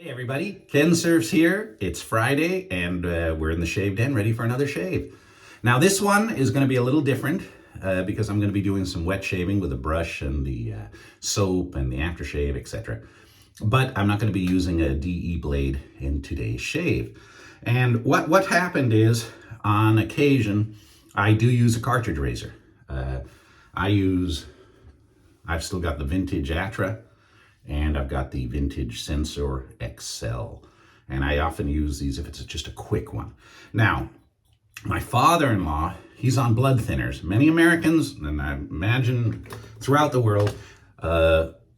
Hey everybody, Kensurfs here. It's Friday and we're in the shave den ready for another shave. Now this one is going to be a little different because I'm going to be doing some wet shaving with a brush and the soap and the aftershave, etc. But I'm not going to be using a DE blade in today's shave. And what happened is, on occasion, I do use a cartridge razor. I've still got the vintage Atra, and I've got the vintage Sensor XL. And I often use these if it's just a quick one. Now, my father-in-law, he's on blood thinners. Many Americans, and I imagine throughout the world,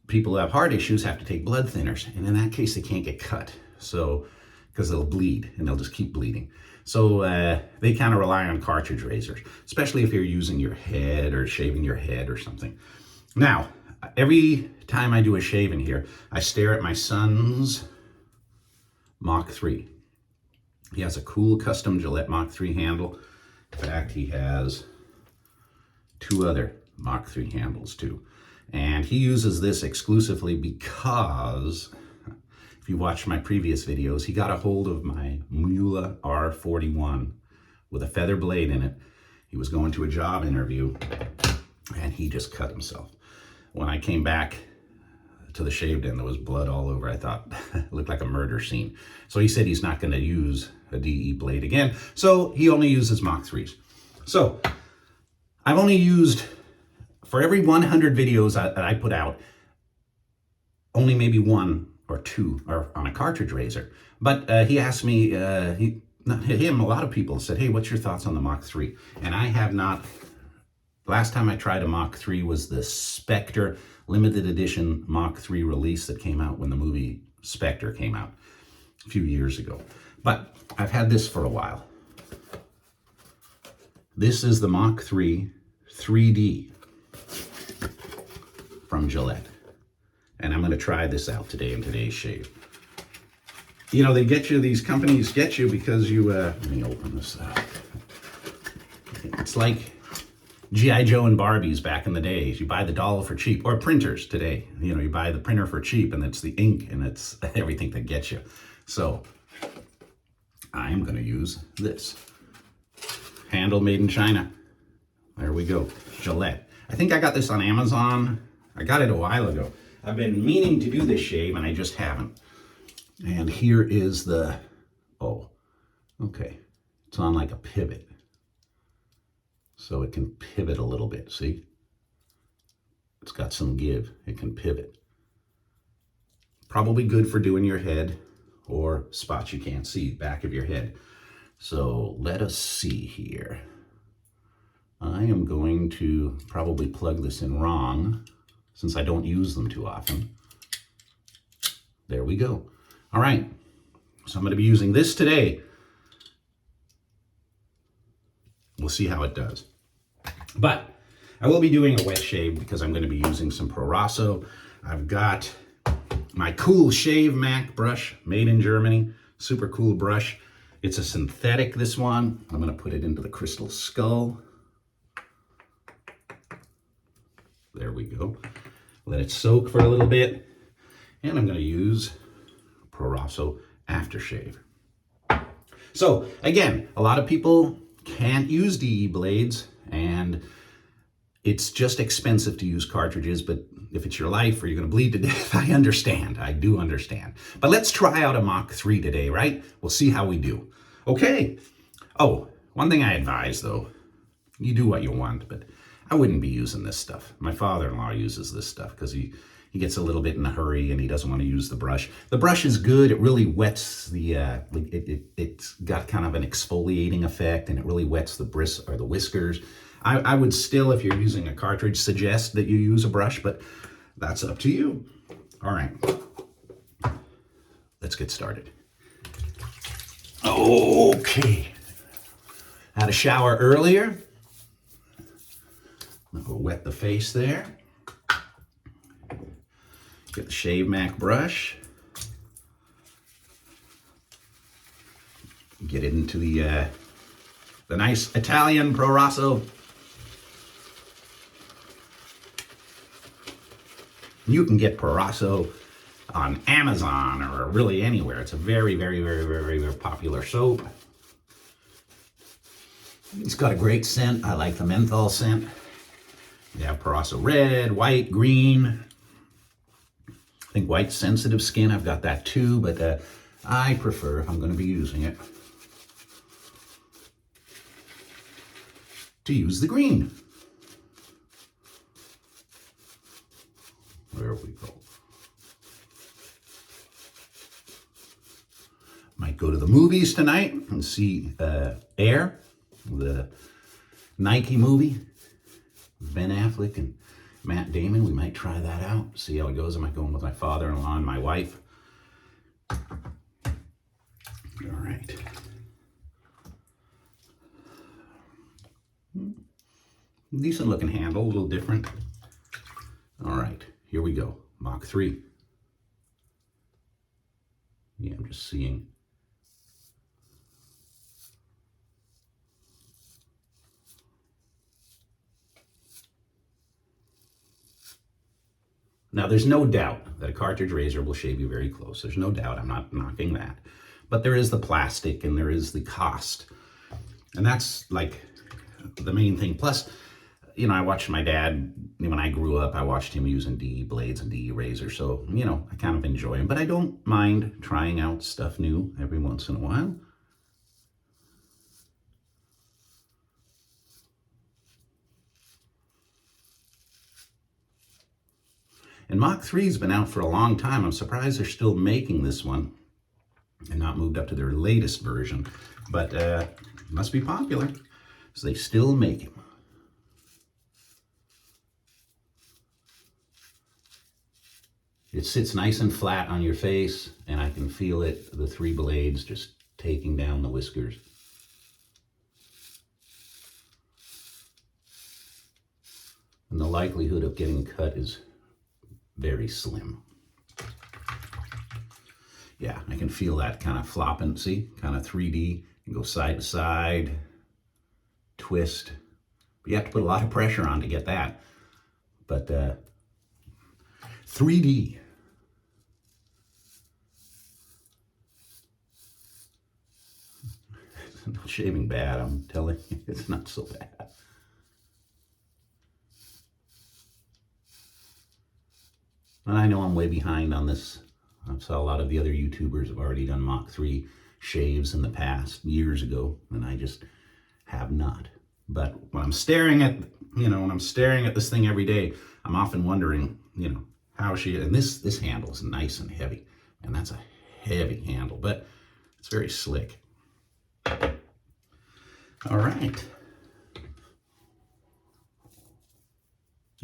people who have heart issues have to take blood thinners. And in that case, they can't get cut. So, because they'll bleed and they'll just keep bleeding. So they kind of rely on cartridge razors, especially if you're using your head or shaving your head or something. Now, every time I do a shave in here, I stare at my son's Mach 3. He has a cool custom Gillette Mach 3 handle. In fact, he has two other Mach 3 handles too. And he uses this exclusively because, if you watched my previous videos, he got a hold of my Mula R41 with a feather blade in it. He was going to a job interview and he just cut himself. When I came back to the shave den, there was blood all over. I thought it looked like a murder scene. So he said he's not going to use a DE blade again. So he only uses Mach 3s. So I've only used, for every 100 videos that I put out, only maybe one or two are on a cartridge razor. But he asked me, a lot of people said, hey, what's your thoughts on the Mach 3? And I have not. Last time I tried a Mach 3 was the Spectre limited edition Mach 3 release that came out when the movie Spectre came out a few years ago. But I've had this for a while. This is the Mach 3 3D from Gillette. And I'm going to try this out today in today's shave. You know, these companies get you because you, let me open this up. It's like G.I. Joe and Barbies back in the days. You buy the doll for cheap, or printers today. You know, you buy the printer for cheap and it's the ink and it's everything that gets you. So I'm going to use this. Handle made in China. There we go. Gillette. I think I got this on Amazon. I got it a while ago. I've been meaning to do this shave and I just haven't. And here is the, oh, okay. It's on like a pivot. So it can pivot a little bit, see? It's got some give, it can pivot. Probably good for doing your head or spots you can't see, back of your head. So let us see here. I am going to probably plug this in wrong since I don't use them too often. There we go. All right, so I'm going to be using this today. We'll see how it does. But I will be doing a wet shave because I'm going to be using some Proraso. I've got my cool Shavemac brush made in Germany. Super cool brush. It's a synthetic, this one. I'm going to put it into the crystal skull. There we go. Let it soak for a little bit. And I'm going to use Proraso aftershave. So again, a lot of people can't use DE blades and it's just expensive to use cartridges, but if it's your life or you're going to bleed to death, I understand. I do understand. But let's try out a Mach 3 today, right? We'll see how we do. Okay. Oh, one thing I advise though, you do what you want, but I wouldn't be using this stuff. My father-in-law uses this stuff because he gets a little bit in a hurry and he doesn't want to use the brush. The brush is good. It really wets the, it's got kind of an exfoliating effect and it really wets the or the whiskers. I would still, if you're using a cartridge, suggest that you use a brush, but that's up to you. All right, let's get started. Okay, had a shower earlier. I'll wet the face there. Get the Shavemac brush. Get it into the nice Italian Proraso. You can get Proraso on Amazon or really anywhere. It's a very, very, very, very, very popular soap. It's got a great scent. I like the menthol scent. They have Proraso red, white, green. I think white sensitive skin, I've got that too, but I prefer, if I'm going to be using it, to use the green. There we go. Might go to the movies tonight and see Air, the Nike movie. Ben Affleck and Matt Damon. We might try that out, see how it goes. I might go in with my father-in-law and my wife. All right. Decent looking handle, a little different. All right, here we go. Mach 3. Yeah, I'm just seeing. Now, there's no doubt that a cartridge razor will shave you very close. There's no doubt. I'm not knocking that. But there is the plastic and there is the cost. And that's like the main thing. Plus, you know, I watched my dad, when I grew up, I watched him using DE blades and DE razors. So, you know, I kind of enjoy him. But I don't mind trying out stuff new every once in a while. And Mach 3's been out for a long time. I'm surprised they're still making this one and not moved up to their latest version. But it must be popular, so they still make them. It sits nice and flat on your face, and I can feel it, the 3 blades just taking down the whiskers. And the likelihood of getting cut is very slim. Yeah, I can feel that kind of flopping, see? Kind of 3D. You go side to side, twist. But you have to put a lot of pressure on to get that. But 3D. It's not shaving bad, I'm telling you. It's not so bad. And I know I'm way behind on this. I saw a lot of the other YouTubers have already done Mach 3 shaves in the past, years ago, and I just have not. But when I'm staring at, when I'm staring at this thing every day, I'm often wondering, how she, and this handle is nice and heavy, and that's a heavy handle, but it's very slick. All right.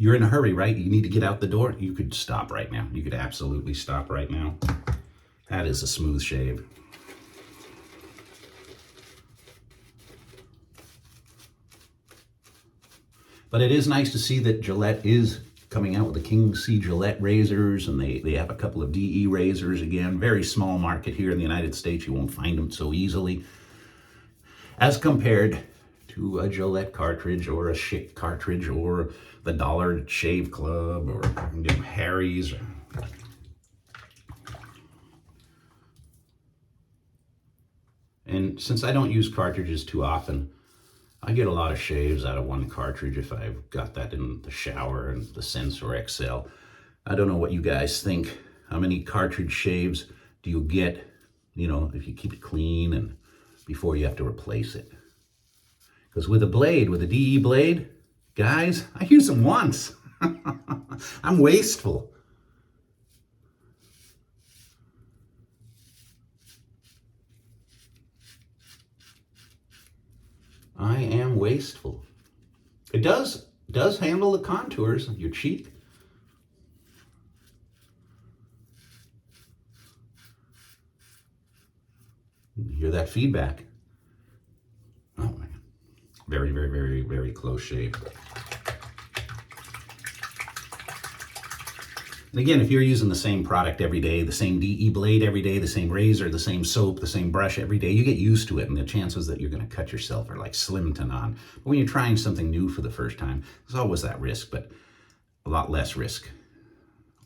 You're in a hurry, right? You need to get out the door. You could stop right now. You could absolutely stop right now. That is a smooth shave. But it is nice to see that Gillette is coming out with the King C Gillette razors, and they have a couple of DE razors again. Very small market here in the United States. You won't find them so easily as compared to a Gillette cartridge or a Schick cartridge or the Dollar Shave Club or Harry's. And since I don't use cartridges too often, I get a lot of shaves out of one cartridge if I've got that in the shower and the Sensor XL. I don't know what you guys think. How many cartridge shaves do you get, if you keep it clean and before you have to replace it? Because with a DE blade, guys, I use them once. I'm wasteful. I am wasteful. It does handle the contours of your cheek. You hear that feedback? Oh man. Very, very, very, very close shave. And again, if you're using the same product every day, the same DE blade every day, the same razor, the same soap, the same brush every day, you get used to it, and the chances that you're going to cut yourself are like slim to none. But when you're trying something new for the first time, there's always that risk, but a lot less risk.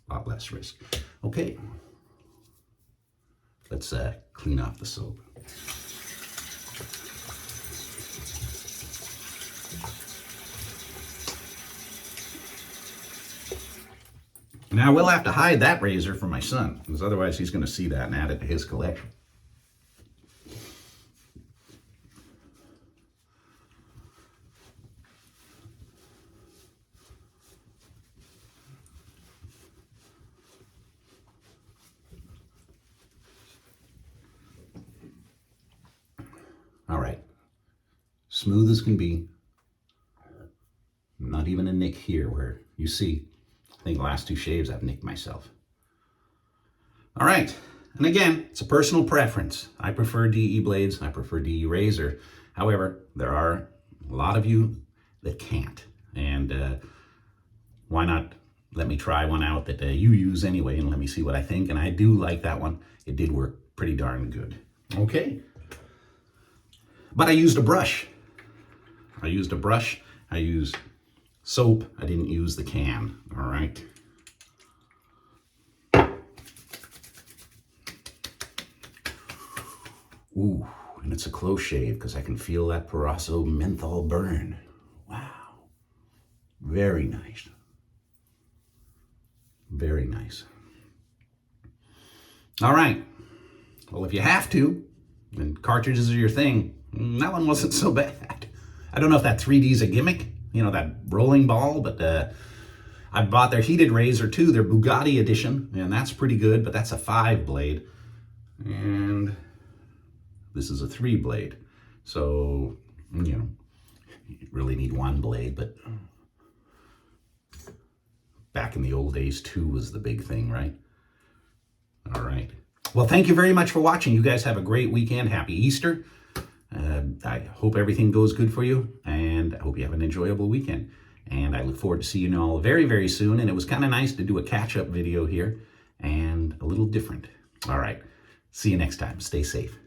A lot less risk. Okay, let's clean off the soap. Now, we'll have to hide that razor from my son, because otherwise he's going to see that and add it to his collection. All right, smooth as can be. Not even a nick here where you see, I think the last two shaves I've nicked myself. All right, and again, it's a personal preference. I prefer DE blades, I prefer DE razor. However, there are a lot of you that can't. And why not let me try one out that you use anyway and let me see what I think. And I do like that one. It did work pretty darn good. Okay. But I used a brush. I used soap. I didn't use the can. All right. Ooh, and it's a close shave because I can feel that Proraso menthol burn. Wow. Very nice. Very nice. All right. Well, if you have to, and cartridges are your thing, that one wasn't so bad. I don't know if that 3D's a gimmick, you know, that rolling ball, but I bought their heated razor too, their Bugatti edition, and that's pretty good, but that's a 5-blade. And this is a 3-blade. So, you know, you really need 1 blade, but back in the old days, 2 was the big thing, right? All right. Well, thank you very much for watching. You guys have a great weekend. Happy Easter. I hope everything goes good for you, and I hope you have an enjoyable weekend. And I look forward to seeing you all very, very soon. And it was kind of nice to do a catch-up video here, and a little different. All right. See you next time. Stay safe.